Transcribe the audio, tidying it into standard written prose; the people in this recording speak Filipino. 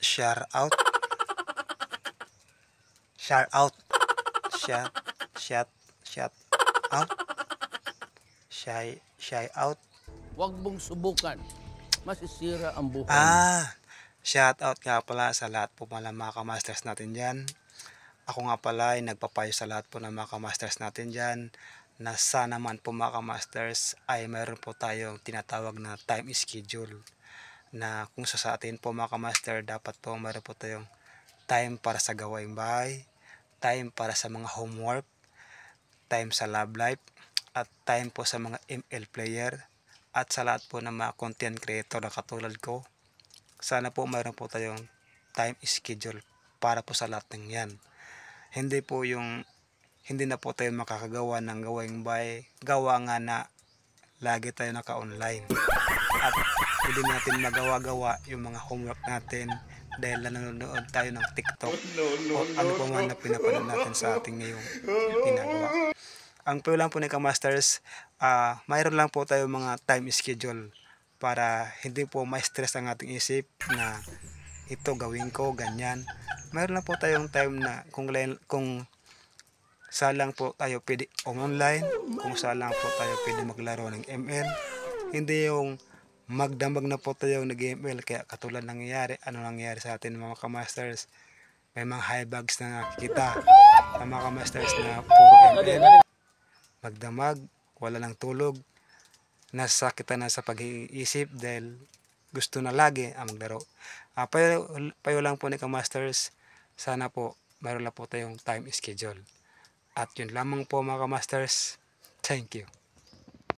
Share out, share out, shout, shout, shout out, shy out. Huwag mong subukan. Masisira ang buhay mo. Shout out nga pala sa lahat po pala mga kamasters natin dyan. Ako nga pala ay nagpapayo sa lahat po ng mga kamasters natin dyan na sana man po mga kamasters ay mayroon po tayong tinatawag na time schedule, na kung sa atin po mga kamaster dapat po mayroon po tayong time para sa gawaing bahay, time para sa mga homework, time sa love life, at time po sa mga ML player, at sa lahat po ng mga content creator na katulad ko. Sana po mayroon po tayong time schedule para po sa lahat ng yan. Hindi na po tayo makakagawa ng gawaing bahay, gawa nga na lagi tayo naka-online. At hindi natin magawa-gawa yung mga homework natin dahil nanonood tayo ng TikTok o ano pa man na pinapanood natin sa ating ngayong ginagawa. Ang po lang po ni Kamasters, mayroon lang po tayo mga time schedule para hindi po ma-stress ang ating isip na ito gawin ko, ganyan. Mayroon lang po tayong time na kung saan lang po tayo pwede online, kung saan lang po tayo pwede maglaro ng ML. Hindi yung magdamag na po tayo nag-ML kaya katulad nangyayari, ano nangyayari sa atin mga kamasters. May mga high bags na nakikita sa mga kamasters na puro ML. Magdamag, wala lang tulog, nasasakitan na sa pag-iisip dahil gusto na lagi ang maglaro. Payo lang po ni kamasters, sana po mayroon lang po tayong time schedule. At yun lamang po mga kamasters. Thank you.